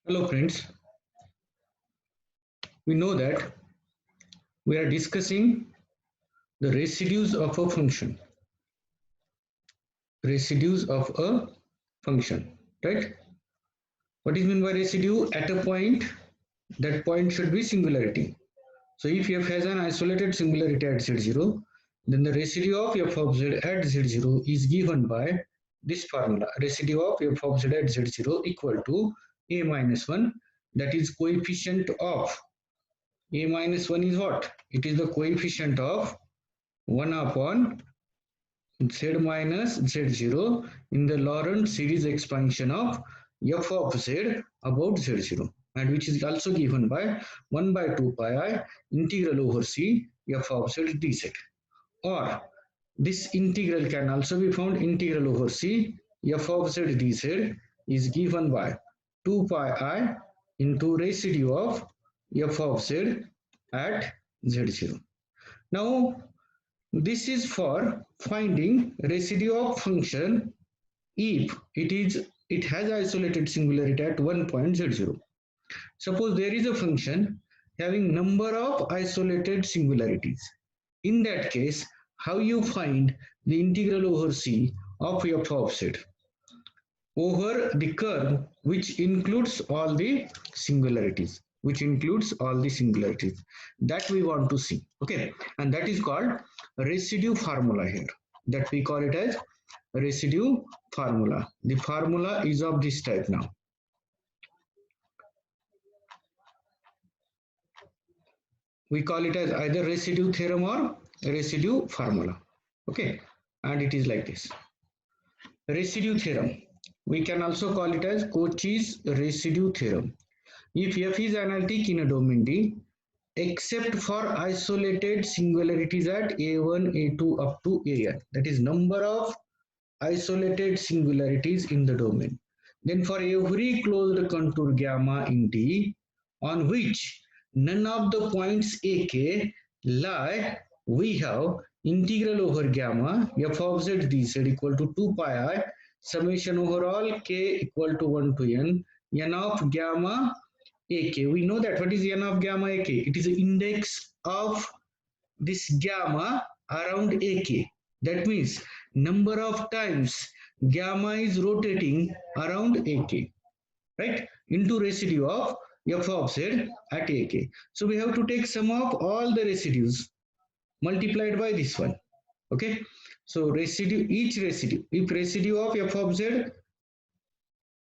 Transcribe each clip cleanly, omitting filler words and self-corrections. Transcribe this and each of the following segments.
Hello friends, we know that we are discussing the residues of a function. Residues of a function, right? What is meant by residue? At a point, that point should be singularity. So if f has an isolated singularity at z0, then the residue of f of z at z0 is given by this formula. Residue of f of z at z0 equal to a minus 1, that is coefficient of a minus 1 is what? It is the coefficient of 1 upon z minus z0 in the Laurent series expansion of f of z about z0, and which is also given by 1 by 2 pi I integral over c f of z dz. Or this integral can also be found integral over c f of z dz is given by 2 pi I into residue of f of z at z0. Now this is for finding residue of function if it has isolated singularity at one point z0. Suppose there is a function having number of isolated singularities. In that case, how you find the integral over c of f of z over the curve which includes all the singularities, that we want to see. Okay, and that is called residue formula here, that we call it as residue formula. The formula is of this type. Now we call it as either residue theorem or residue formula. Okay, and it is like this. Residue theorem, we can also call it as Cauchy's residue theorem. If f is analytic in a domain D, except for isolated singularities at a1, a2 up to an, that is number of isolated singularities in the domain, then for every closed contour gamma in D on which none of the points ak lie, we have integral over gamma f of z dz equal to 2 pi I summation over all k equal to 1 to n of gamma ak. We know that what is n of gamma ak? It is the index of this gamma around ak. That means number of times gamma is rotating around ak, right, into residue of f of z at ak. So we have to take sum of all the residues multiplied by this one. Okay, so each residue, if residue of f of z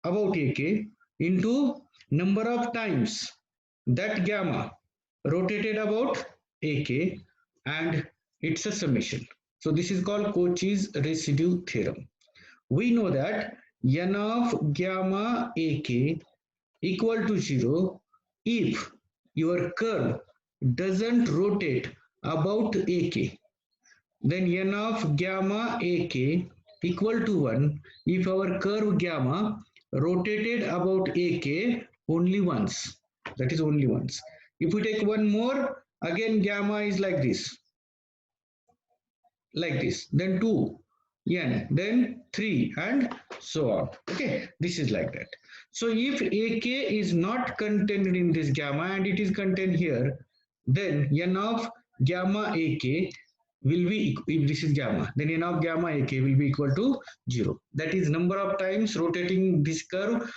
about ak into number of times that gamma rotated about ak, and it's a summation. So this is called Cauchy's residue theorem. We know that n of gamma ak equal to 0 if your curve doesn't rotate about ak. Then n of gamma ak equal to 1 if our curve gamma rotated about ak only once, that is only once. If we take one more, again gamma is like this, then 2 n, then 3, and so on. Okay, this is like that. So if ak is not contained in this gamma and it is contained here, then n of gamma ak will be, if this is gamma, then n of gamma ak will be equal to 0. That is number of times rotating this curve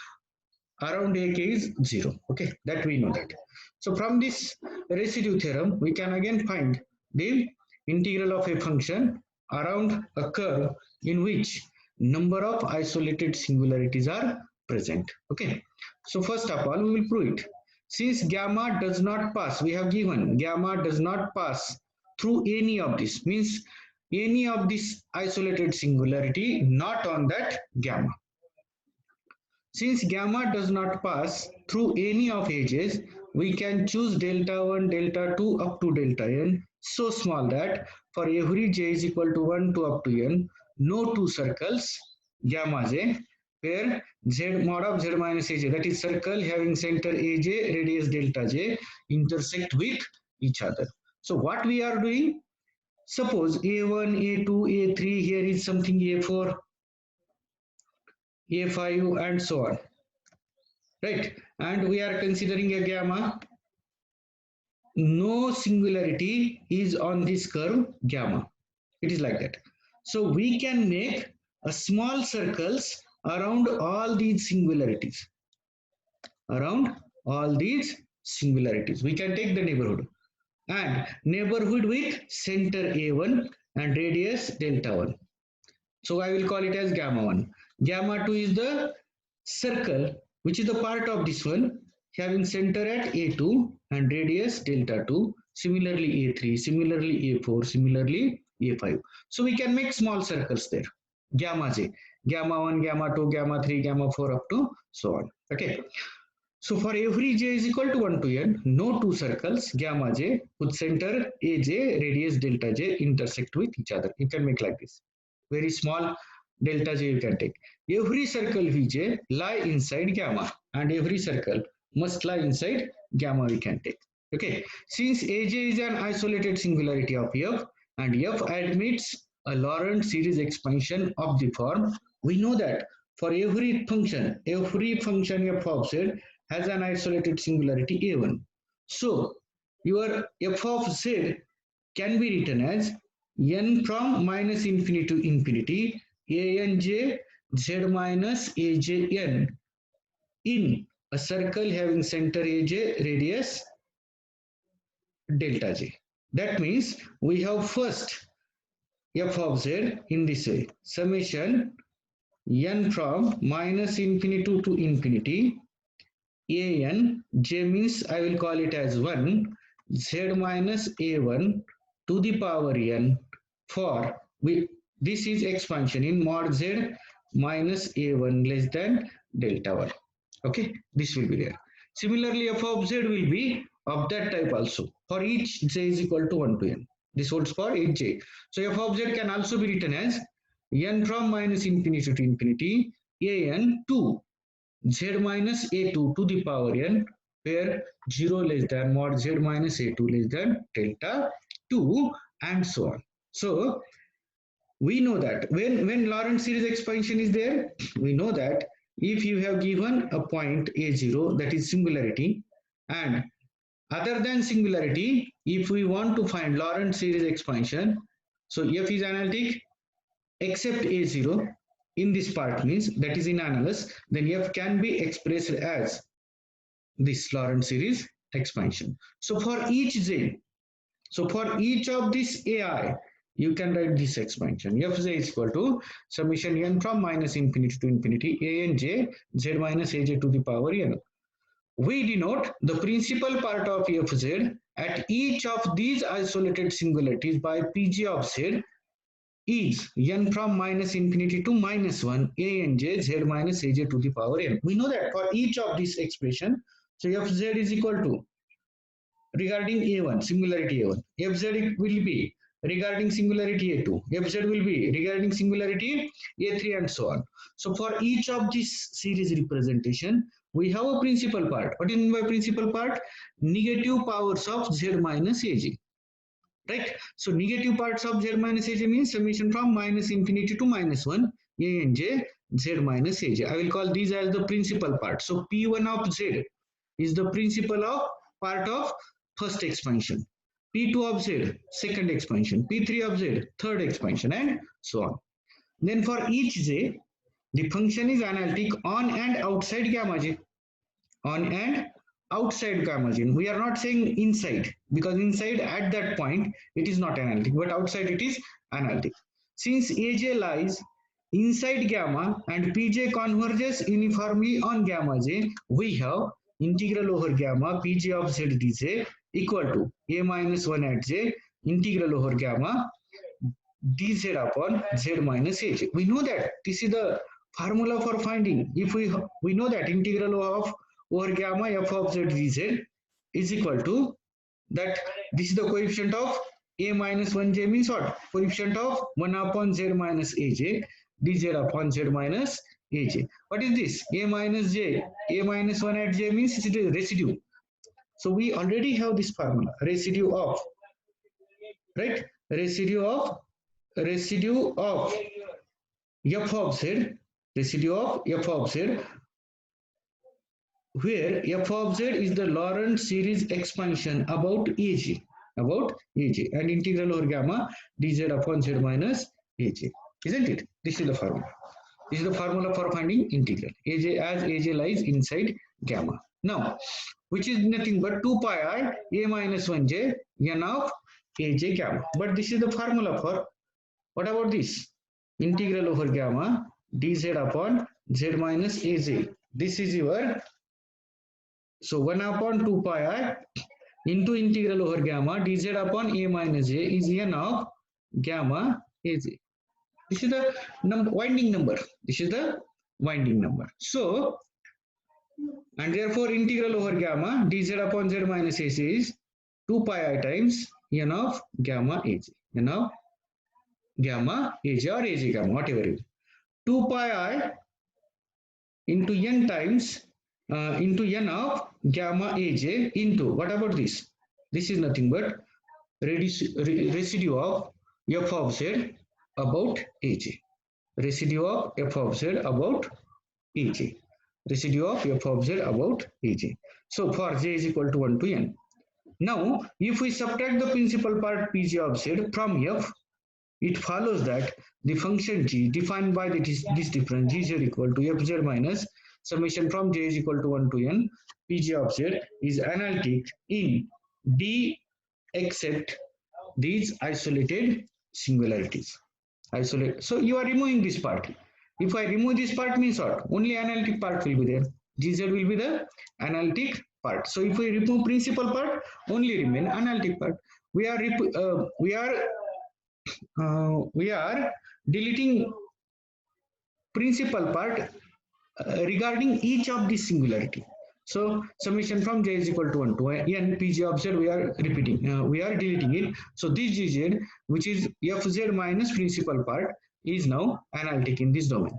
around ak is 0. Okay, that we know that. So from this residue theorem, we can again find the integral of a function around a curve in which number of isolated singularities are present. Okay, so first of all, we will prove it. Since gamma does not pass, we have given gamma does not pass through any of this, means any of this isolated singularity not on that gamma. Since gamma does not pass through any of edges, we can choose delta 1, delta 2 up to delta n so small that for every j is equal to 1 to up to n, no two circles gamma j where z mod of z minus aj, that is circle having center aj, radius delta j, intersect with each other. So what we are doing, suppose a1, a2, a3, here is something a4, A5 and so on, right? And we are considering a gamma. No singularity is on this curve gamma. It is like that. So we can make a small circles around all these singularities. Around all these singularities. We can take the neighborhood. And neighborhood with center A1 and radius delta 1. So I will call it as gamma 1. Gamma 2 is the circle which is the part of this one having center at A2 and radius delta 2, similarly A3, similarly A4, similarly A5. So we can make small circles there. Gamma j, gamma 1, gamma 2, gamma 3, gamma 4 up to so on. Okay. So for every j is equal to 1 to n, no two circles gamma j with center aj radius delta j intersect with each other. You can make like this. Very small delta j you can take. Every circle vj lie inside gamma and every circle must lie inside gamma we can take. Okay. Since aj is an isolated singularity of f and f admits a Laurent series expansion of the form, we know that for every function f of z has an isolated singularity a1. So your f of z can be written as n from minus infinity to infinity anj z minus ajn in a circle having center aj radius delta j. That means we have first f of z in this way, summation n from minus infinity to infinity an j means I will call it as 1 z minus a1 to the power n for this is expansion in mod z minus a1 less than delta 1. Okay, this will be there. Similarly, f of z will be of that type also for each j is equal to 1 to n. This holds for each j. So f of z can also be written as n from minus infinity to infinity an to z minus a2 to the power n where 0 less than mod z minus a2 less than delta 2 and so on. So we know that when Laurent series expansion is there, we know that if you have given a point a0 that is singularity and other than singularity, if we want to find Laurent series expansion, so f is analytic except a0 in this part means that is in analysis, then f can be expressed as this Laurent series expansion. So for each j, so for each of this ai, you can write this expansion. Fj is equal to summation n from minus infinity to infinity anj z minus aj to the power n. We denote the principal part of fz at each of these isolated singularities by pg of z is n from minus infinity to minus 1 anj z minus aj to the power n. We know that for each of this expression, so fz is equal to regarding a1 singularity a1, fz will be regarding singularity a2, fz will be regarding singularity a3 and so on. So for each of this series representation, we have a principal part. What is by principal part? Negative powers of z minus aj. Right? So negative parts of z minus aj means summation from minus infinity to minus 1 anj z minus aj. I will call these as the principal part. So p1 of z is the principal of part of first expansion, p2 of z second expansion, p3 of z third expansion and so on. Then for each j, the function is analytic on and outside gamma j. On and outside gamma j. We are not saying inside because inside at that point it is not analytic, but outside it is analytic. Since aj lies inside gamma and pj converges uniformly on gamma j, we have integral over gamma pj of z dj equal to a minus 1 at j integral over gamma dz upon z minus aj. We know that this is the formula for finding. If we know that integral of over gamma f of z dz is equal to that this is the coefficient of a minus 1j means what? Coefficient of 1 upon z minus aj dz upon z minus aj. What is this? A minus j, a minus 1 at j means it is a residue. So we already have this formula, residue of, right? Residue of f of z residue of f of z, where f of z is the Lorentz series expansion about Aj, and integral over gamma dz upon z minus Aj, isn't it? This is the formula. This is the formula for finding integral. Aj, as Aj lies inside gamma. Now, which is nothing but 2 pi I a minus 1j n of Aj gamma. But this is the formula for, what about this? Integral over gamma dz upon z minus Aj. This is your, so 1 upon 2 pi I into integral over gamma dz upon a minus j is n of gamma Aj. This is the winding number. This is the winding number. So, and therefore integral over gamma dz upon z minus Aj is 2 pi I times n of gamma Aj. N of gamma Aj or Aj gamma, whatever it is. 2 pi I into n times into n of gamma Aj into, what about this? This is nothing but residue of f of z about Aj. Residue of f of z about Aj. Residue of f of z about Aj. So for j is equal to 1 to n. Now, if we subtract the principal part Pj of z from f, it follows that the function g defined by this difference gz equal to fz minus summation from j is equal to 1 to n Pj of z is analytic in d except these isolated singularities. So you are removing this part. If I remove this part means what? Only analytic part will be there. Gz will be the analytic part. So if we remove principal part, only remain analytic part. We are deleting principal part regarding each of these singularity. So summation from j is equal to 1 to n Pj of z, we are repeating, we are deleting it. So this gz, which is fz minus principal part, is now analytic in this domain.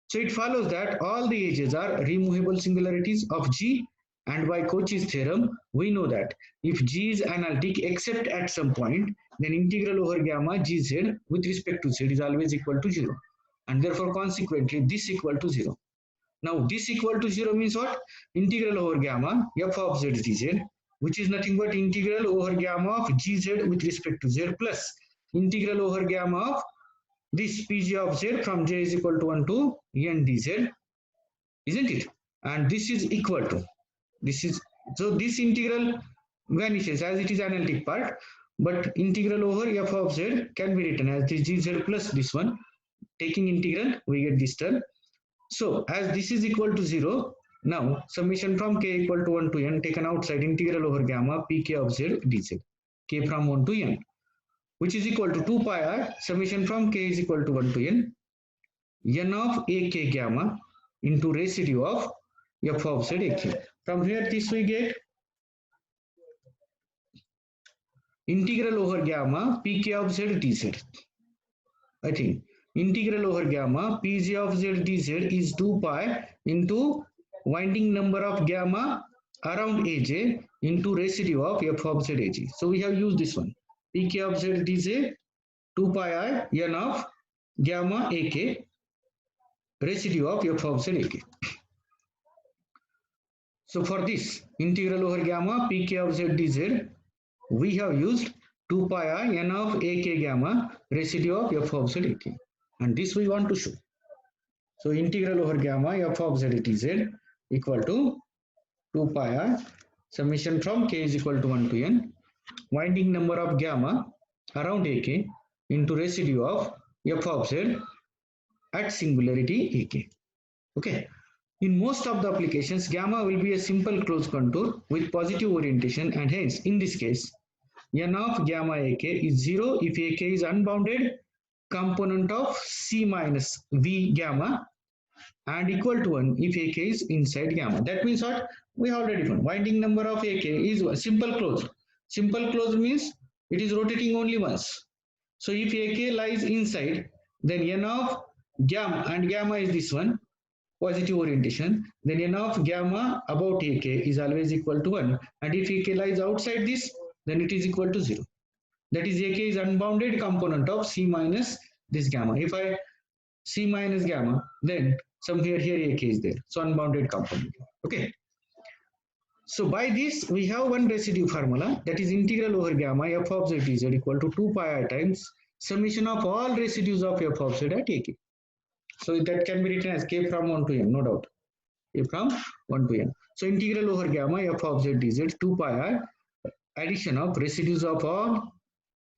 So it follows that all the edges are removable singularities of g, and by Cauchy's theorem, we know that if g is analytic except at some point, then integral over gamma gz with respect to z is always equal to 0. And therefore, consequently, this equal to 0. Now, this equal to 0 means what? Integral over gamma f of z dz, which is nothing but integral over gamma of gz with respect to z plus integral over gamma of this Pj of z from j is equal to 1 to n dz, isn't it? And this is equal to, this is, so this integral vanishes as it is analytic part, but integral over f of z can be written as this gz plus this one. Taking integral, we get this term. So as this is equal to 0, now summation from k equal to 1 to n taken outside integral over gamma pk of z dz, k from 1 to n, which is equal to 2 pi r summation from k is equal to 1 to n of ak gamma into residue of f of z ak. From here this we get integral over gamma pk of z dz. I think integral over gamma pj of z dz is 2 pi into winding number of gamma around aj into residue of f of z ag. So we have used this one, pk of z dz 2 pi I n of gamma ak residue of f of z ak. So for this integral over gamma pk of z dz, we have used 2 pi I n of ak gamma residue of f of z ak. And this we want to show. So integral over gamma f of z dz equal to 2 pi I summation from k is equal to 1 to n winding number of gamma around ak into residue of f of z at singularity ak. Okay. In most of the applications, gamma will be a simple closed contour with positive orientation, and hence in this case n of gamma ak is 0 if ak is unbounded component of c minus v gamma, and equal to 1 if ak is inside gamma. That means what? We already found winding number of ak is simple closed. Simple closed means it is rotating only once. So if ak lies inside, then n of gamma, and gamma is this one, positive orientation, then n of gamma about ak is always equal to 1, and if ak lies outside this, then it is equal to 0. That is, ak is unbounded component of c minus this gamma. If I c minus gamma, then somewhere here ak is there, so unbounded component. Okay, so by this we have one residue formula, that is integral over gamma f of z dz equal to 2 pi I times summation of all residues of f of z at ak. So that can be written as k from 1 to n, no doubt, a from 1 to n. So integral over gamma f of z dz 2 pi I addition of residues of all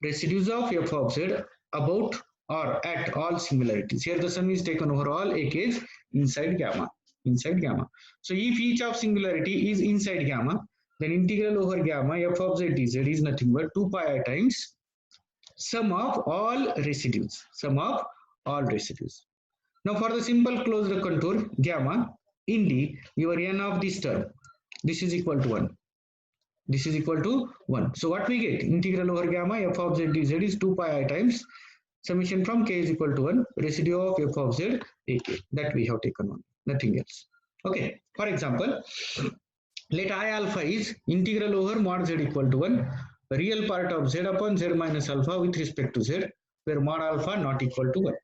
residues of f of z about or at all singularities. Here the sum is taken over all ak's inside gamma. Inside gamma. So if each of singularity is inside gamma, then integral over gamma f of z dz is nothing but 2 pi I times sum of all residues. Sum of all residues. Now for the simple closed contour gamma in D, your n of this term, this is equal to 1. This is equal to 1. So what we get? Integral over gamma f of z dz is 2 pi I times summation from k is equal to 1 residue of f of z ak. That we have taken on, nothing else. Okay. For example, let I alpha is integral over mod z equal to 1 real part of z upon z minus alpha with respect to z, where mod alpha not equal to 1,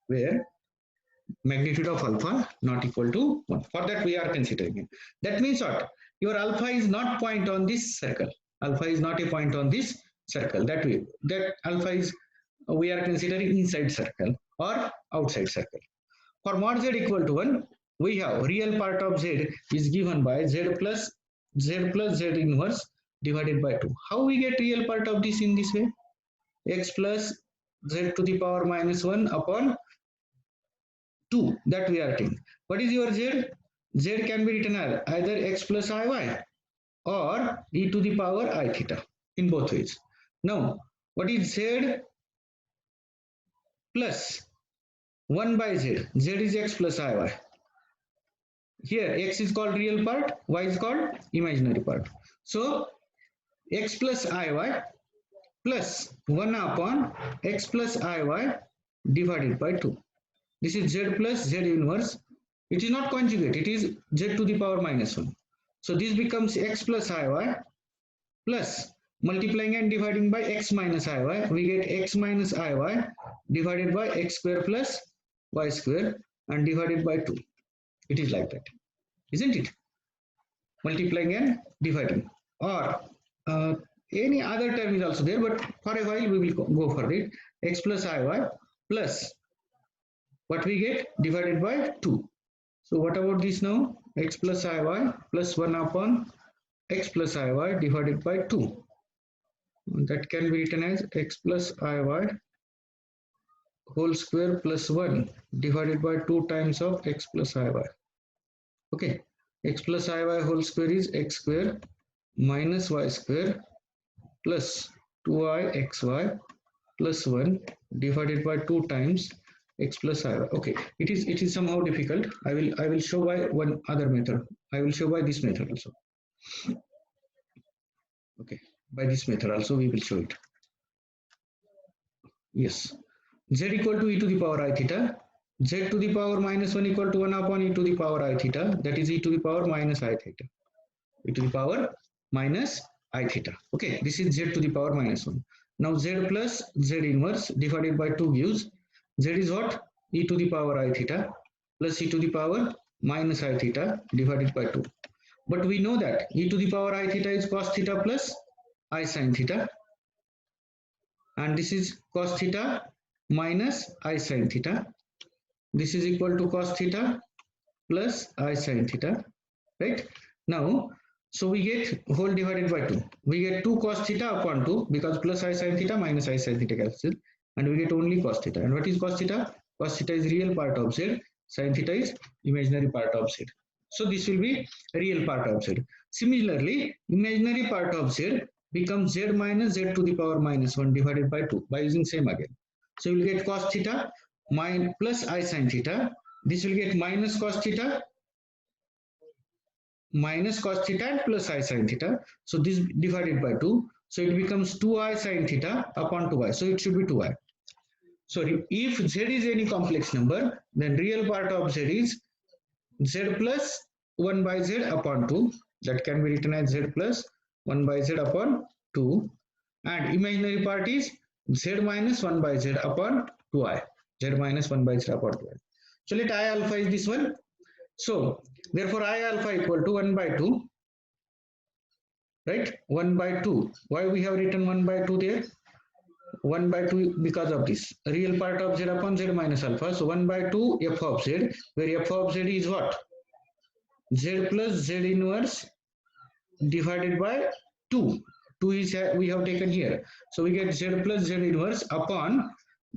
where magnitude of alpha not equal to 1. For that we are considering it. That means what? Your alpha is not point on this circle. Alpha is not a point on this circle. That alpha is, we are considering inside circle or outside circle. For mod z equal to 1, we have real part of z is given by z plus z inverse divided by 2. How we get real part of this in this way? X plus z to the power minus 1 upon 2, that we are taking. What is your z? Z can be written as either x plus iy or e to the power I theta, in both ways. Now, what is z plus 1 by z? Z is x plus iy. Here x is called real part, y is called imaginary part. So x plus iy plus 1 upon x plus iy divided by 2. This is z plus z inverse. It is not conjugate, it is z to the power minus 1. So this becomes x plus iy plus multiplying and dividing by x minus iy. We get x minus iy divided by x square plus y square and divided by 2. It is like that, isn't it? Multiplying and dividing. Or any other term is also there, but for a while we will go for it. X plus iy plus what we get divided by 2. So what about this now? X plus iy plus 1 upon x plus iy divided by 2. That can be written as x plus iy whole square plus 1 divided by 2 times of x plus iy. Okay, x plus iy whole square is x square minus y square plus 2ixy plus 1 divided by 2 times x plus iy. Okay, it is somehow difficult. I will show by one other method. I will show by this method also. Okay, by this method also we will show it. Yes, z equal to e to the power I theta, z to the power minus 1 equal to 1 upon e to the power I theta, that is e to the power minus I theta, e to the power minus I theta. Okay, this is z to the power minus 1. Now z plus z inverse divided by 2 gives z is what? E to the power I theta plus e to the power minus I theta divided by 2. But we know that e to the power I theta is cos theta plus I sin theta, and this is cos theta minus I sin theta. This is equal to cos theta plus I sin theta, right? Now, so we get whole divided by 2. We get 2 cos theta upon 2 because plus I sin theta minus I sin theta cancel, and we get only cos theta. And what is cos theta? Cos theta is real part of z, sin theta is imaginary part of z. So this will be real part of z. Similarly, imaginary part of z becomes z minus z to the power minus 1 divided by 2 by using same again. So you will get cos theta plus I sin theta. This will get minus cos theta and plus I sin theta. So this divided by 2. So it becomes 2i sin theta upon 2i. So it should be 2i. So if z is any complex number, then real part of z is z plus 1 by z upon 2. That can be written as z plus 1 by z upon 2. And imaginary part is z minus 1 by z upon 2i. Z minus 1 by z upon 2i. So let I alpha is this one. So therefore I alpha equal to 1 by 2, right? 1 by 2. Why we have written 1 by 2 there? 1 by 2 because of this real part of z upon z minus alpha. So 1 by 2 f of z, where f of z is what? Z plus z inverse divided by 2. 2 is we have taken here. So we get z plus z inverse upon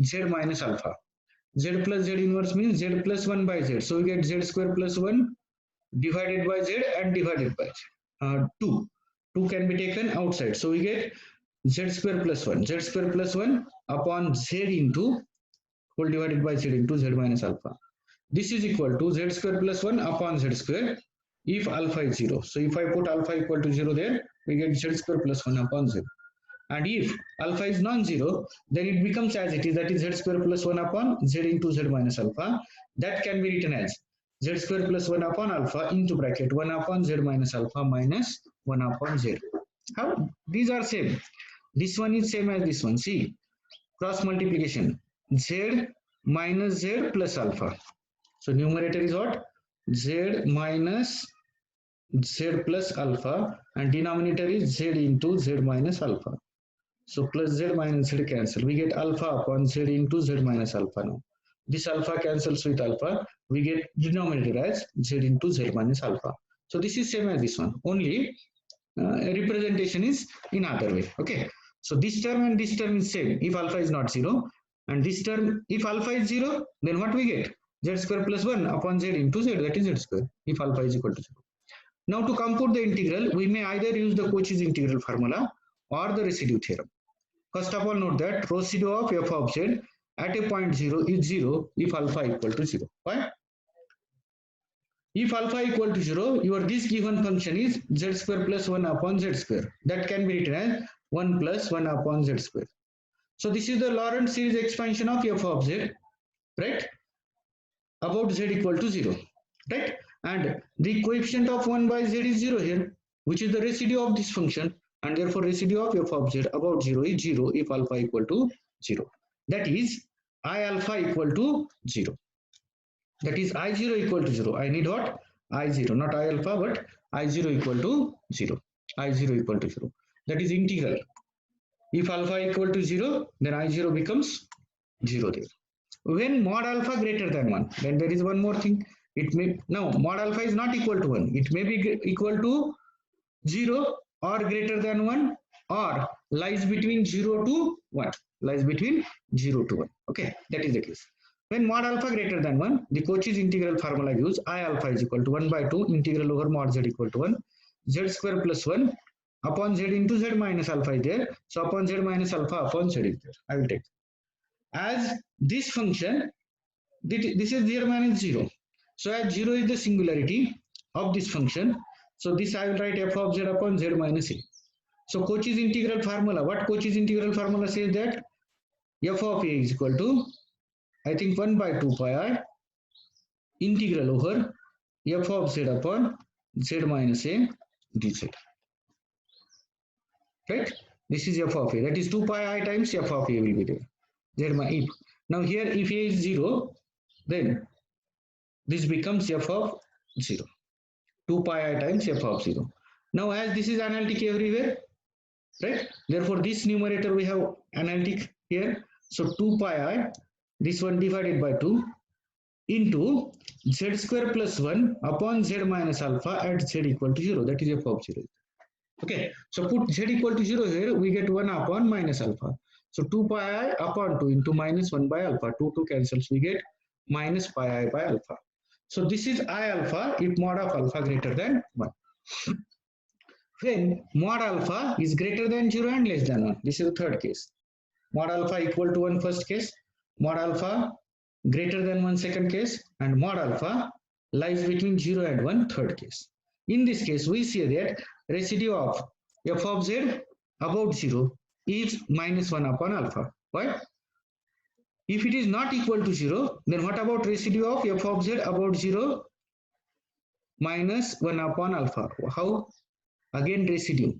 z minus alpha. Z plus z inverse means z plus 1 by z. So we get z square plus 1 divided by z and divided by 2. 2 can be taken outside. So we get z square plus 1. Z square plus 1 upon z into whole divided by z into z minus alpha. This is equal to z square plus 1 upon z square if alpha is 0. So if I put alpha equal to 0 there, we get z square plus 1 upon 0. And if alpha is non-zero, then it becomes as it is, that is z square plus 1 upon z into z minus alpha. That can be written as z square plus 1 upon alpha into bracket 1 upon z minus alpha minus 1 upon z. How? These are same. This one is same as this one. See, cross multiplication. Z minus z plus alpha. So numerator is what? Z minus z plus alpha, and denominator is z into z minus alpha. So plus z minus z cancel. We get alpha upon z into z minus alpha now. This alpha cancels with alpha. We get denominator as z into z minus alpha. So this is same as this one. Only representation is in other way. Okay. So this term and this term is same if alpha is not 0. And this term, if alpha is 0, then what we get? Z square plus 1 upon z into z, that is z square, if alpha is equal to 0. Now to compute the integral, we may either use the Cauchy's integral formula or the residue theorem. First of all, note that residue of f of z at a point 0 is 0 if alpha equal to 0. Why? If alpha equal to 0, your this given function is z square plus 1 upon z square. That can be written as 1 plus 1 upon z square. So this is the Lorentz series expansion of f of z, right? About z equal to 0, right? And the coefficient of 1 by z is 0 here, which is the residue of this function, and therefore residue of f of z about 0 is 0 if alpha equal to 0. That is I alpha equal to 0. That is I0 equal to 0. I need what? I0, not I alpha, but I0 equal to 0. I0 equal to 0. That is integral. If alpha equal to 0, then I0 becomes 0 there. When mod alpha greater than 1, then there is one more thing. It may, now mod alpha is not equal to 1. It may be equal to 0 or greater than 1, or lies between 0 to 1. Lies between 0 to 1. Okay, that is the case. When mod alpha greater than 1, the Cauchy's integral formula gives I alpha is equal to 1 by 2 integral over mod z equal to 1. Z square plus 1 upon z into z minus alpha is there. So upon z minus alpha upon z is there. I will take. As this function, this is 0 minus 0. So as 0 is the singularity of this function, so this I will write f of z upon z minus a. So Cauchy's integral formula, what Cauchy's integral formula says that f of a is equal to, I think 1 by 2 pi I integral over f of z upon z minus a dz. Right? This is f of a. That is 2 pi I times f of a will be there. If. Now here if a is 0, then this becomes f of 0. 2 pi I times f of 0. Now as this is analytic everywhere, right? Therefore this numerator we have analytic here. So 2 pi I, this one divided by 2 into z square plus 1 upon z minus alpha at z equal to 0. That is f of 0. Okay, so put z equal to 0 here, we get 1 upon minus alpha. So 2 pi I upon 2 into minus 1 by alpha. 2 cancels, we get minus pi I by alpha. So this is I alpha if mod of alpha greater than 1. When mod alpha is greater than 0 and less than 1, this is the third case. Mod alpha equal to 1 first case, mod alpha greater than 1 second case, and mod alpha lies between 0 and 1 third case. In this case, we see that residue of f of z about 0 is minus 1 upon alpha. Why? If it is not equal to 0, then what about residue of f of z about 0 minus 1 upon alpha? How? Again residue.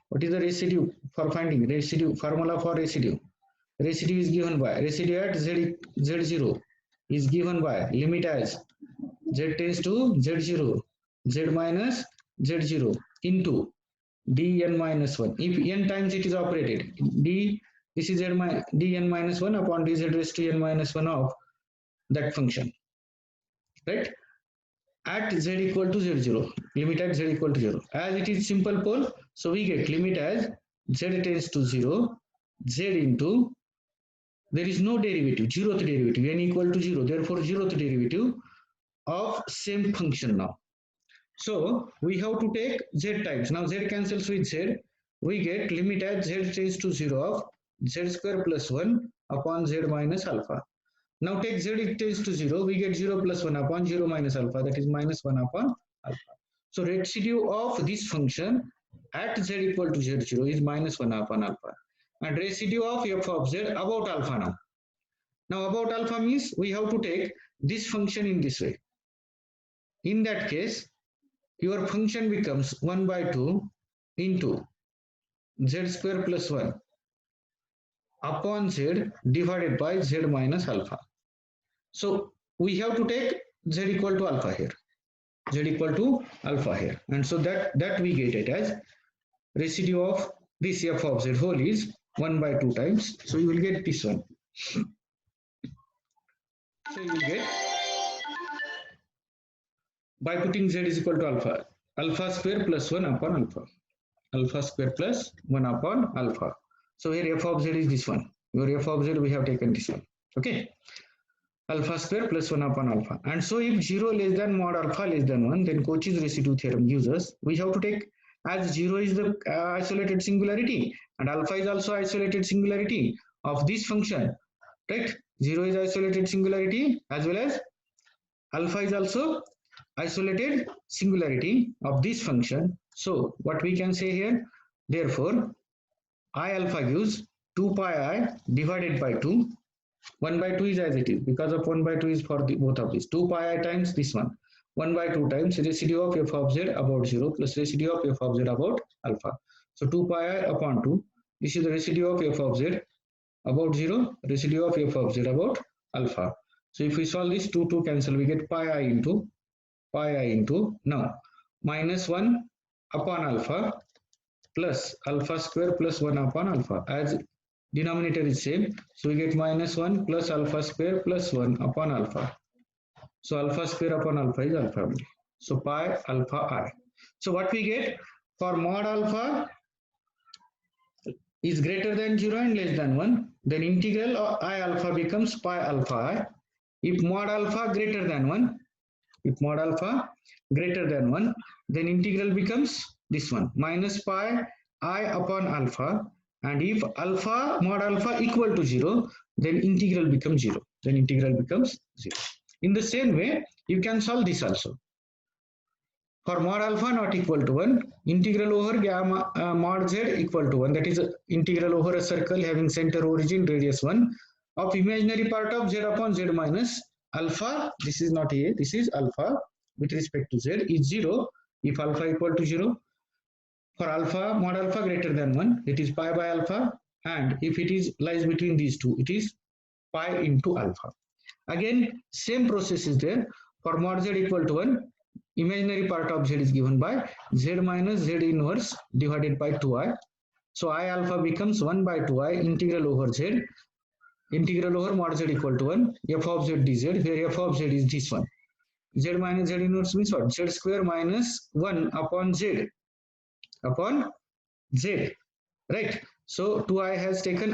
What is the residue for finding? Residue, formula for residue. Residue is given by residue at z0 is given by limit as z tends to z0, z minus z0 into dn minus 1. If n times it is operated, this is dn minus 1 upon dz raised to n minus 1 of that function, right? At z equal to z0, limit at z equal to 0. As it is simple pole, so we get limit as z tends to 0, z into, there is no derivative, 0th derivative, n equal to 0, therefore 0th derivative of same function now. So we have to take z times. Now z cancels with z, we get limit as z tends to 0 of z square plus 1 upon z minus alpha. Now take z tends to 0, we get 0 plus 1 upon 0 minus alpha, that is minus 1 upon alpha. So residue of this function at z equal to z0 is minus 1 upon alpha. And residue of f of z about alpha now. Now about alpha means we have to take this function in this way. In that case, your function becomes 1 by 2 into z square plus 1 upon z divided by z minus alpha. So we have to take z equal to alpha here, z equal to alpha here, and so that we get it as residue of this f of z whole is 1 by 2 times. So you will get this one. So you will get, by putting z is equal to alpha, alpha square plus 1 upon alpha, alpha square plus 1 upon alpha. So here f of z is this one, your f of z we have taken this one, okay, alpha square plus 1 upon alpha. And so if 0 less than mod alpha less than 1, then Cauchy's residue theorem gives us, we have to take, as 0 is the isolated singularity and alpha is also isolated singularity of this function, right? 0 is isolated singularity as well as alpha is also isolated singularity of this function. So what we can say here, therefore I alpha gives 2 pi I divided by 2. 1 by 2 is as it is, because of 1 by 2 is for the both of these. 2 pi I times this one. 1 by 2 times residue of f of z about 0 plus residue of f of z about alpha. So 2 pi I upon 2. This is the residue of f of z about 0, residue of f of z about alpha. So if we solve this, 2 cancel, we get pi I into now minus 1 upon alpha plus alpha square plus 1 upon alpha, as denominator is same, so we get minus 1 plus alpha square plus 1 upon alpha. So alpha square upon alpha is alpha only. So pi alpha I. So what we get, for mod alpha is greater than 0 and less than 1, then integral of I alpha becomes pi alpha I. If mod alpha greater than 1, then integral becomes this one, minus pi I upon alpha. And if alpha mod alpha equal to 0, then integral becomes 0. In the same way, you can solve this also. For mod alpha not equal to 1, integral over gamma mod z equal to 1, that is integral over a circle having center, origin, radius 1 of imaginary part of z upon z minus alpha, this is not a, this is alpha with respect to z is 0 if alpha equal to 0. For alpha, mod alpha greater than 1, it is pi by alpha, and if it is lies between these two, it is pi into alpha. Again, same process is there. For mod z equal to 1, imaginary part of z is given by z minus z inverse divided by 2i. So I alpha becomes 1 by 2i integral over z, integral over mod z equal to 1, f of z dz, where f of z is this one. Z minus z inverse means what? Z square minus 1 upon z, right? So 2i has taken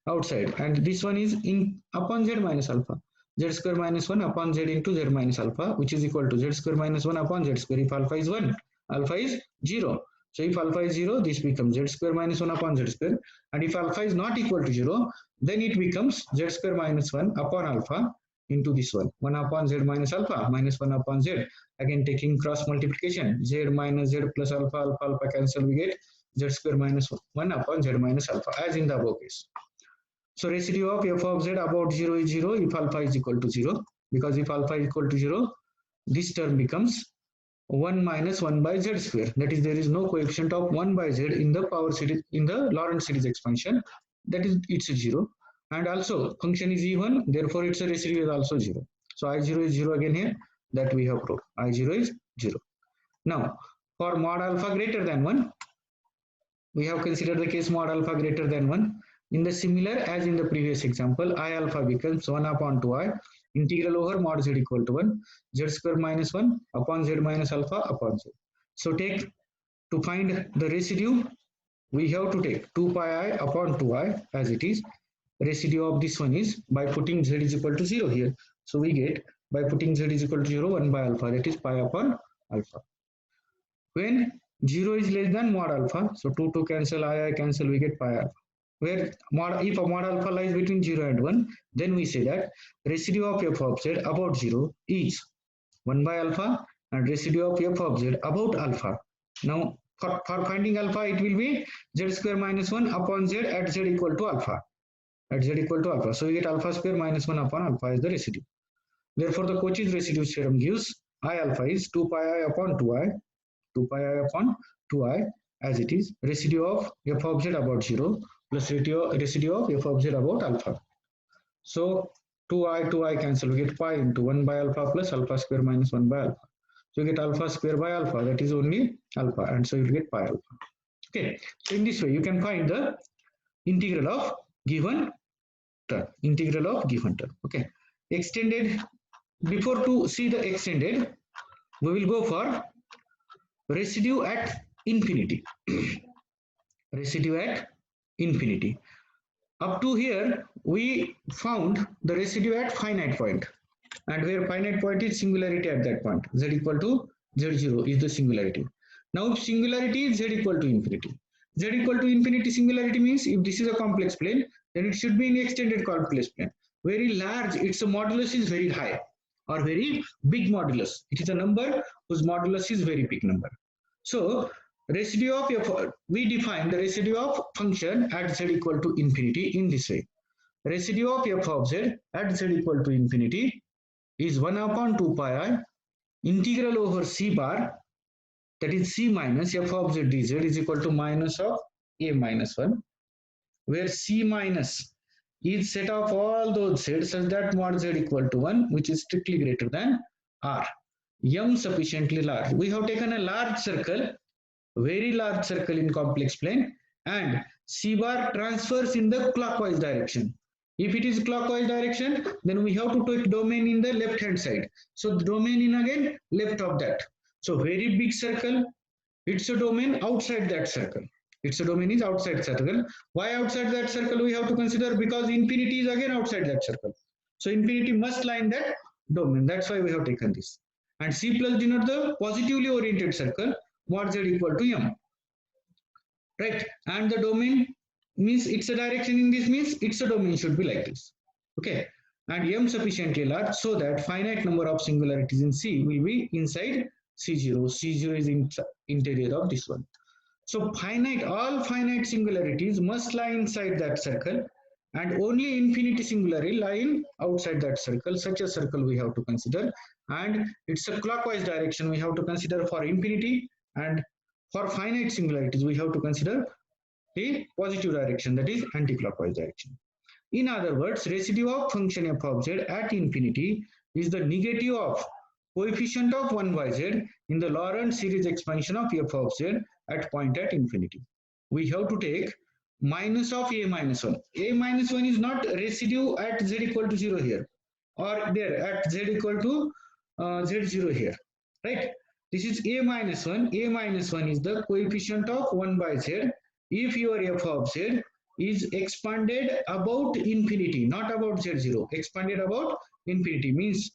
outside, and this one is in upon z minus alpha, z square minus 1 upon z into z minus alpha, which is equal to z square minus 1 upon z square. If alpha is 1, alpha is 0. So if alpha is 0, this becomes z square minus 1 upon z square, and if alpha is not equal to 0, then it becomes z square minus 1 upon alpha into this one, 1 upon z minus alpha minus 1 upon z. Again taking cross multiplication, z minus z plus alpha cancel, we get z square minus 1 upon z minus alpha, as in the above case. So residue of f of z about 0 is 0 if alpha is equal to 0, because if alpha is equal to 0, this term becomes 1 minus 1 by z square, that is there is no coefficient of 1 by z in the power series, in the Lorentz series expansion, that is it's 0. and also function is even, therefore its residue is also 0. So I0 is 0 again here, that we have proved. I0 is 0. Now, for mod alpha greater than 1, we have considered the case mod alpha greater than 1. In the similar as in the previous example, I alpha becomes 1 upon 2i integral over mod z equal to 1, z square minus 1 upon z minus alpha upon z. So take, to find the residue, we have to take 2 pi I upon 2i as it is. Residue of this one is by putting z is equal to 0 here. So we get, by putting z is equal to 0, 1 by alpha, that is pi upon alpha. When 0 is less than mod alpha, so 2 cancel, I cancel, we get pi alpha. Where if a mod alpha lies between 0 and 1, then we say that residue of f of z about 0 is 1 by alpha, and residue of f of z about alpha. Now, for finding alpha, it will be z square minus 1 upon z at z equal to alpha. At z equal to alpha. So we get alpha square minus 1 upon alpha as the residue. Therefore, the Cauchy's residue theorem gives I alpha is 2 pi I upon 2i, 2 pi I upon 2i as it is, residue of f of z about 0 plus residue of f of z about alpha. So 2i cancel, we get pi into 1 by alpha plus alpha square minus 1 by alpha. So you get alpha square by alpha, that is only alpha, and so you get pi alpha. Okay, so in this way you can find the integral of given term, okay. Extended, before to see the extended, we will go for residue at infinity. Residue at infinity. Up to here we found the residue at finite point, and where finite point is singularity at that point, z equal to z0 is the singularity. Now if singularity is z equal to infinity, z equal to infinity singularity means if this is a complex plane, then it should be in extended complex plane. Very large, its modulus is very high or very big modulus. It is a number whose modulus is very big number. So residue of f, we define the residue of function at z equal to infinity in this way. Residue of f of z at z equal to infinity is 1 upon 2 pi I integral over c bar, that is c minus f of z dz is equal to minus of a minus 1, where c minus is set of all those z such that mod z equal to 1, which is strictly greater than r. M sufficiently large. We have taken a large circle, very large circle in complex plane, and c bar transfers in the clockwise direction. If it is clockwise direction, then we have to take domain in the left hand side. So the domain in again left of that. So very big circle, its a domain outside that circle. Its a domain is outside circle. Why outside that circle we have to consider? Because infinity is again outside that circle. So infinity must lie in that domain. That's why we have taken this. And C plus denote the positively oriented circle, mod z equal to m. Right? And the domain means it's a direction in this, means its a domain should be like this. Okay. And m sufficiently large so that finite number of singularities in C will be inside C0. C0 is in interior of this one. So finite, all finite singularities must lie inside that circle, and only infinity singularity lie outside that circle. Such a circle we have to consider, and it's a clockwise direction we have to consider for infinity, and for finite singularities we have to consider a positive direction, that is anti-clockwise direction. In other words, residue of function f of z at infinity is the negative of coefficient of 1 by z in the Laurent series expansion of f of z at point at infinity. We have to take minus of a minus 1. A minus 1 is not residue at z equal to 0 here, or there at z equal to z0 here, right? This is a minus 1. A minus 1 is the coefficient of 1 by z if your f of z is expanded about infinity, not about z0. Expanded about infinity means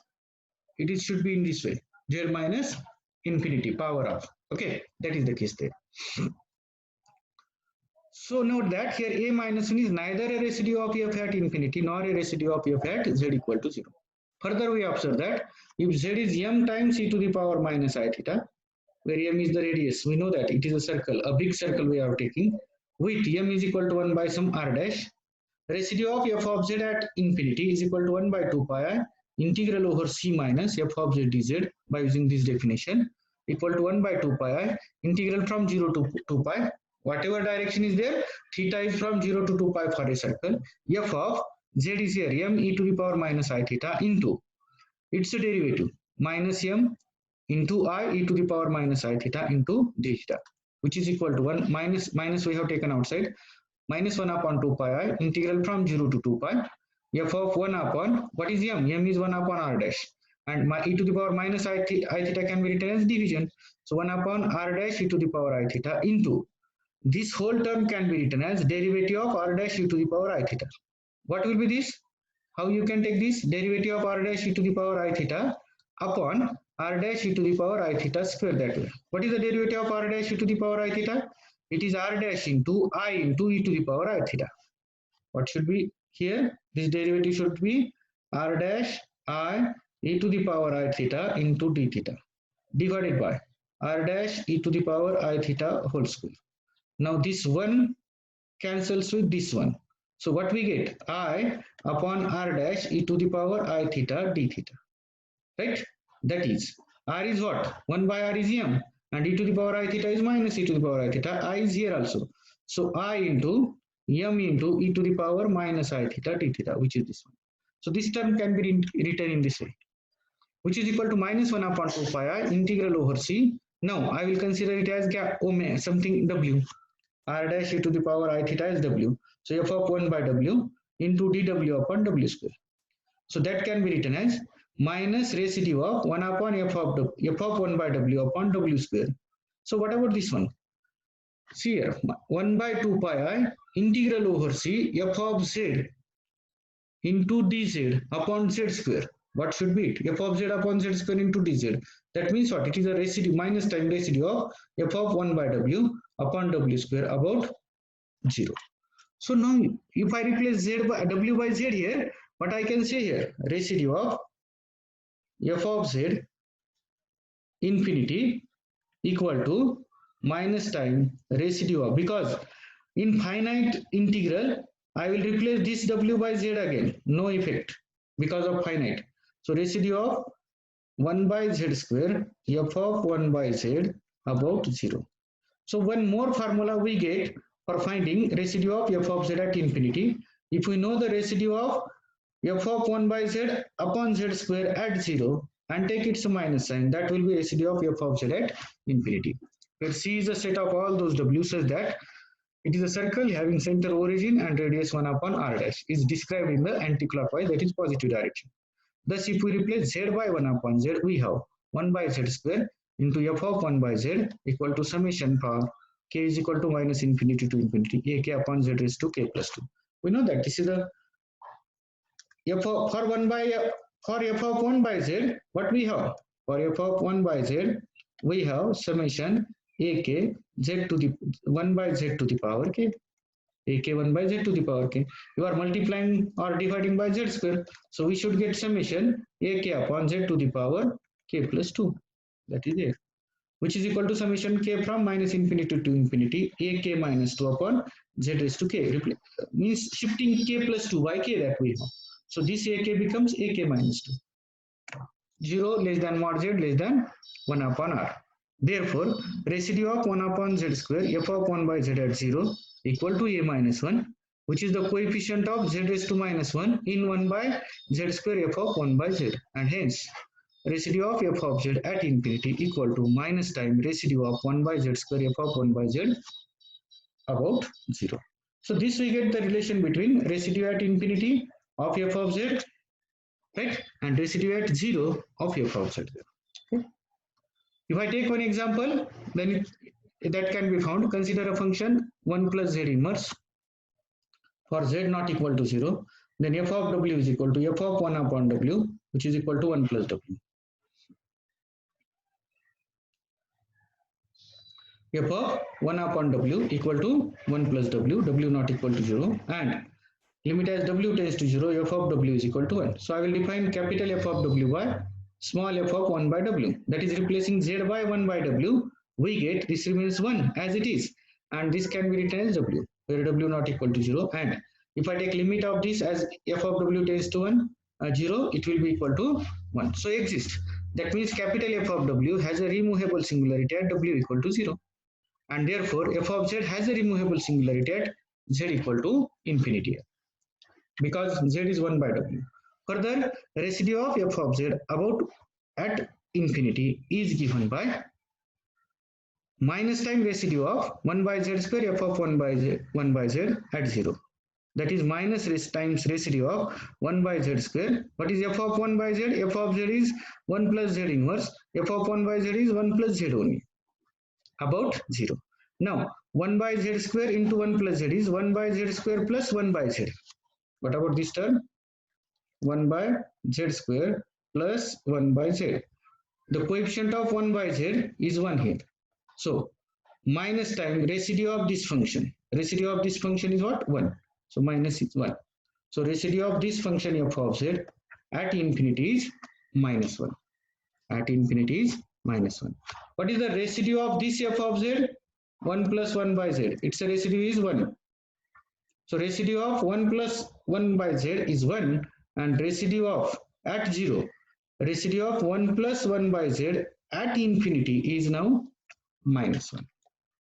it should be in this way, z minus infinity power of. Okay, that is the case there. So note that here a minus 1 is neither a residue of f at infinity nor a residue of f at z equal to 0. Further, we observe that if z is m times e to the power minus I theta, where m is the radius, we know that it is a circle, a big circle we are taking, with m is equal to 1 by some r dash, residue of f of z at infinity is equal to 1 by 2 pi I integral over c minus f of z dz by using this definition equal to 1 by 2 pi I integral from 0 to 2 pi. Whatever direction is there, theta is from 0 to 2 pi for a circle. F of z is here m e to the power minus I theta into its derivative minus m into I e to the power minus I theta into d theta, which is equal to 1 minus we have taken outside, minus 1 upon 2 pi I integral from 0 to 2 pi f of 1 upon, what is m? M is 1 upon r dash, and my e to the power minus I theta can be written as division. So 1 upon r dash e to the power I theta into this whole term can be written as derivative of r dash e to the power I theta. What will be this? How you can take this derivative of r dash e to the power I theta upon r dash e to the power I theta square that way. What is the derivative of r dash e to the power I theta? It is r dash into I into e to the power I theta. What should be here? This derivative should be r dash I e to the power I theta into d theta divided by r dash e to the power I theta whole square. Now this one cancels with this one. So what we get? I upon r dash e to the power I theta d theta. Right? That is, r is what? 1 by r is m, and e to the power I theta is minus e to the power I theta. I is here also. So I into m into e to the power minus I theta d theta, which is this one. So this term can be written in this way, which is equal to minus 1 upon 2 pi I integral over c. Now I will consider it as omega something w. R dash e to the power I theta is w. So f of 1 by w into dw upon w square. So that can be written as minus residue of 1 upon f of 1 by w upon w square. So what about this one? See here, 1 by 2 pi I integral over c f of z into dz upon z square. What should be it? F of z upon z square into dz. That means what? It is a residue, minus time residue of f of 1 by w upon w square about 0. So now if I replace z by w by z here, what I can say here? Residue of f of z infinity equal to minus time residue of, because in finite integral I will replace this w by z again, no effect because of finite. So residue of 1 by z square f of 1 by z about 0. So one more formula we get for finding residue of f of z at infinity. If we know the residue of f of 1 by z upon z square at 0 and take its minus sign, that will be residue of f of z at infinity. Where c is a set of all those w such that it is a circle having center origin and radius 1 upon r dash, is described in the anticlockwise, that is positive direction. Thus if we replace z by 1 upon z, we have 1 by z square into f of 1 by z equal to summation for k is equal to minus infinity to infinity ak upon z raised to k plus 2. We know that this is the f of, for f of 1 by z, what we have? For f of 1 by z, we have summation ak z to the 1 by z to the power k, ak 1 by z to the power k. You are multiplying or dividing by z square, so we should get summation ak upon z to the power k plus 2. That is there, which is equal to summation k from minus infinity to infinity ak minus 2 upon z raised to k. Means shifting k plus 2 by k that we have. So this ak becomes ak minus 2. 0 less than mod z less than 1 upon r. Therefore, residue of 1 upon z square f of 1 by z at 0 equal to a minus 1, which is the coefficient of z raised to minus 1 in 1 by z square f of 1 by z, and hence residue of f of z at infinity equal to minus time residue of 1 by z square f of 1 by z about 0. So this we get the relation between residue at infinity of f of z, right, and residue at 0 of f of z. Okay. If I take one example, then that can be found. Consider a function 1 plus z inverse for z not equal to 0. Then f of w is equal to f of 1 upon w, which is equal to 1 plus w. F of 1 upon w equal to 1 plus w, w not equal to 0, and limit as w tends to 0, f of w is equal to 1. So I will define capital F of w by small f of 1 by w, that is replacing z by 1 by w, we get this remains 1 as it is, and this can be written as w, where w not equal to 0, and if I take limit of this as f of w tends to 1, 0, it will be equal to 1. So exists. That means capital F of w has a removable singularity at w equal to 0, and therefore f of z has a removable singularity at z equal to infinity. because z is 1 by w. Further, residue of f of z about at infinity is given by minus time residue of 1 by z square f of 1 by z at 0. That is minus times residue of 1 by z square. What is f of 1 by z? F of z is 1 plus z inverse. F of 1 by z is 1 plus z only, about 0. Now 1 by z square into 1 plus z is 1 by z square plus 1 by z. What about this term? 1 by z square plus 1 by z. The coefficient of 1 by z is 1 here. So minus time residue of this function. Residue of this function is what? 1. So minus is 1. So residue of this function f of z at infinity is minus 1. At infinity is minus 1. What is the residue of this f of z? 1 plus 1 by z. Its residue is 1. So residue of 1 plus 1 by z is 1, and residue of at 0, residue of 1 plus 1 by z at infinity is now minus 1.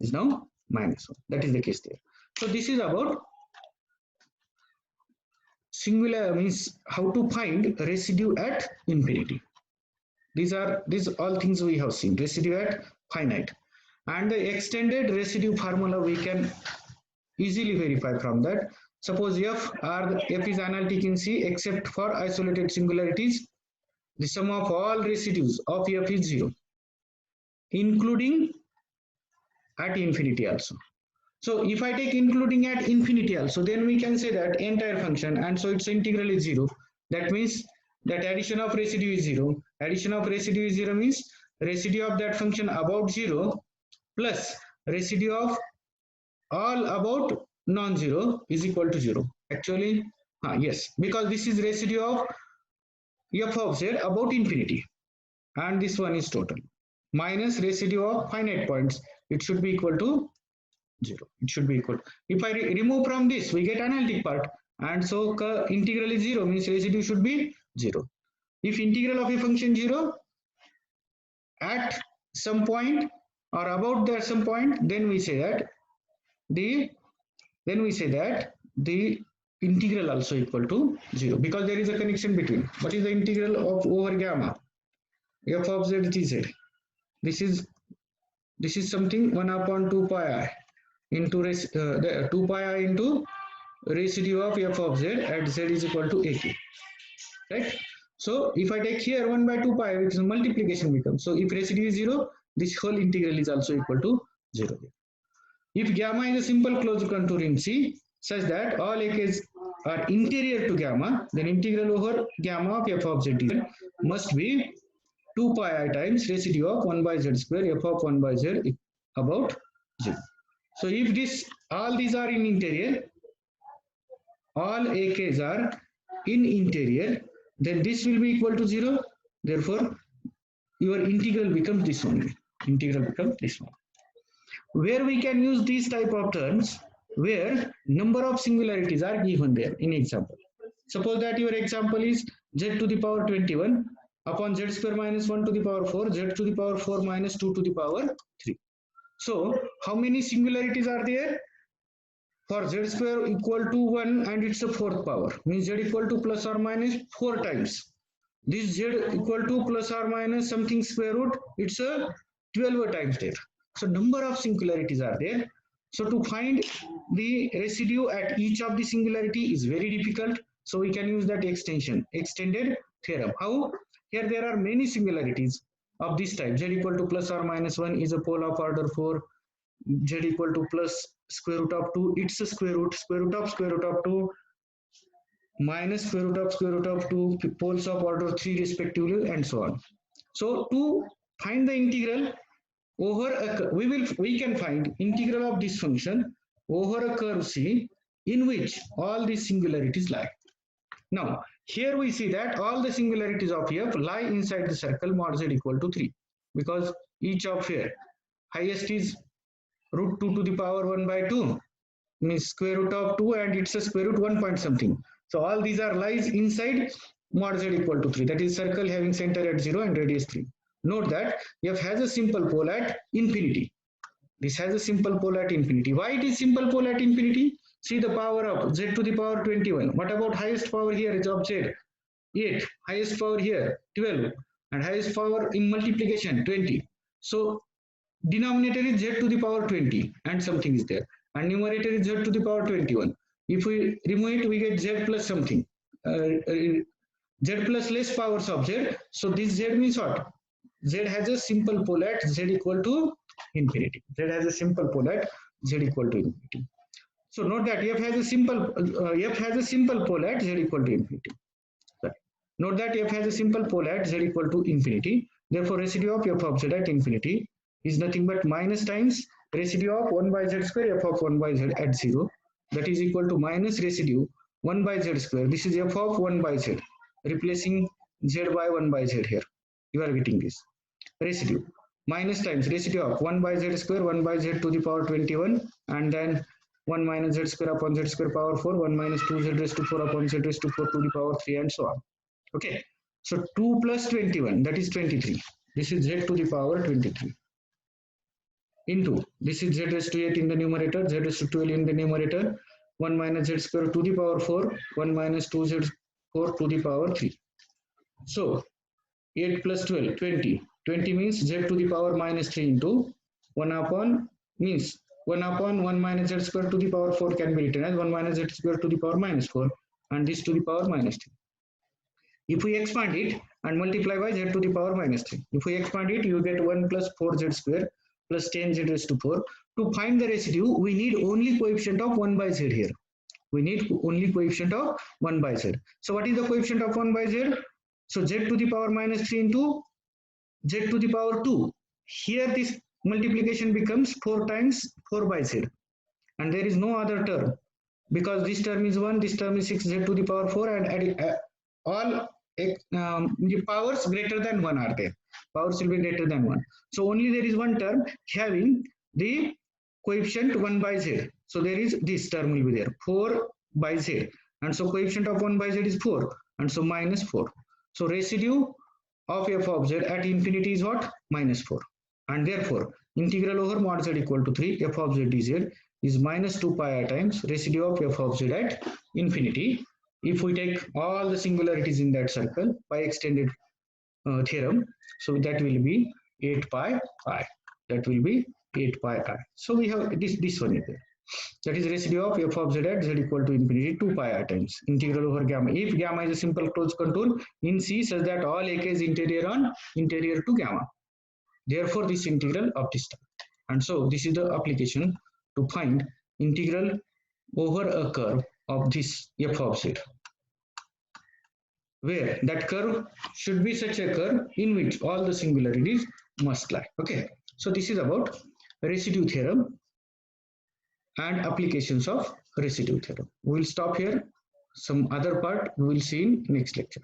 Is now minus 1. That is the case there. So this is about singular, means how to find residue at infinity. These all things we have seen. Residue at finite, and the extended residue formula we can easily verify from that. Suppose f is analytic in C except for isolated singularities. The sum of all residues of f is 0, including at infinity also. So if I take including at infinity also, then we can say that entire function, and so its integral is 0. That means that addition of residue is 0. Addition of residue is 0 means residue of that function about 0 plus residue of all about non-zero is equal to 0. Actually, yes, because this is residue of f of z about infinity, and this one is total, minus residue of finite points. It should be equal to 0. It should be equal. If I remove from this, we get analytic part, and so integral is 0 means residue should be 0. If integral of a function 0 at some point or about that some point, then we say that the integral also equal to 0, because there is a connection between. What is the integral of over gamma f of z dz? This is something 1 upon 2 pi I into 2 pi I into residue of f of z at z is equal to ak, right? So if I take here 1 by 2 pi, which is multiplication becomes, so if residue is 0, this whole integral is also equal to 0. If gamma is a simple closed contour in C such that all ak's are interior to gamma, then integral over gamma of f of z dz must be 2 pi I times residue of 1 by z square f of 1 by z about 0. So if all these are in interior, all ak's are in interior, then this will be equal to 0. Therefore, your integral becomes this only. Integral becomes this one. Where we can use these type of terms, where number of singularities are given there in example. Suppose that your example is z to the power 21 upon z square minus 1 to the power 4, z to the power 4 minus 2 to the power 3. So how many singularities are there? For z square equal to 1 and it's a fourth power, means z equal to plus or minus 4 times. This z equal to plus or minus something square root, it's a 12 times there. So number of singularities are there. So to find the residue at each of the singularity is very difficult. So we can use that extension, extended theorem. How? Here there are many singularities of this type. Z equal to plus or minus 1 is a pole of order 4. Z equal to plus square root of 2, it's a square root of 2, minus square root of 2, poles of order 3 respectively, and so on. So to find the integral over a, we can find integral of this function over a curve C in which all these singularities lie. Now here we see that all the singularities of f lie inside the circle mod z equal to 3, because each of here highest is root 2 to the power 1 by 2, means square root of 2, and it's a square root 1 point something. So all these are lies inside mod z equal to 3, that is circle having center at 0 and radius 3. Note that f has a simple pole at infinity. This has a simple pole at infinity. Why it is simple pole at infinity? See the power of z to the power 21. What about highest power here is of z? 8. Highest power here 12. And highest power in multiplication 20. So denominator is z to the power 20 and something is there. And numerator is z to the power 21. If we remove it, we get z plus something. Z plus less powers of z. So this z means what? Z has a simple pole at z equal to infinity. Z has a simple pole at z equal to infinity. So note that f has a simple pole at z equal to infinity. Sorry. Note that f has a simple pole at z equal to infinity. Therefore, residue of f of z at infinity is nothing but minus times residue of 1 by z square f of 1 by z at 0. That is equal to minus residue 1 by z square. This is f of 1 by z. Replacing z by 1 by z here. You are getting this. Residue minus times residue of 1 by z square 1 by z to the power 21 and then 1 minus z square upon z square power 4 1 minus 2z raised to 4 upon z raised to 4 to the power 3 and so on. Okay, so 2 plus 21 that is 23. This is z to the power 23 into this is z raised to 8 in the numerator, z raised to 12 in the numerator, 1 minus z square to the power 4 1 minus 2z 4 to the power 3. So 8 plus 12 20. 20 means z to the power minus 3 into 1 upon means 1 upon 1 minus z square to the power 4 can be written as 1 minus z square to the power minus 4 and this to the power minus 3. If we expand it and multiply by z to the power minus 3. If we expand it, you get 1 plus 4z square plus 10z raised to 4. To find the residue, we need only coefficient of 1 by z here. We need only coefficient of 1 by z. So what is the coefficient of 1 by z? So z to the power minus 3 into z to the power 2. Here this multiplication becomes 4 times 4 by z. And there is no other term. Because this term is 1, this term is 6z to the power 4 and all powers greater than 1 are there. Powers will be greater than 1. So only there is one term having the coefficient 1 by z. So there is this term will be there 4 by z. And so coefficient of 1 by z is 4 and so minus 4. So residue of f of z at infinity is what? Minus 4. And therefore integral over mod z equal to 3 f of z dz is minus 2 pi r times residue of f of z at infinity. If we take all the singularities in that circle by extended theorem, so that will be 8 pi I. That will be 8 pi I. So we have this one is there. That is residue of f of z at z equal to infinity 2 pi r times integral over gamma. If gamma is a simple closed contour in C such that all AK is interior to gamma. Therefore, this integral of this type. And so this is the application to find integral over a curve of this f of z, where that curve should be such a curve in which all the singularities must lie. Okay, so this is about residue theorem and applications of residue theorem. We will stop here. Some other part we will see in next lecture.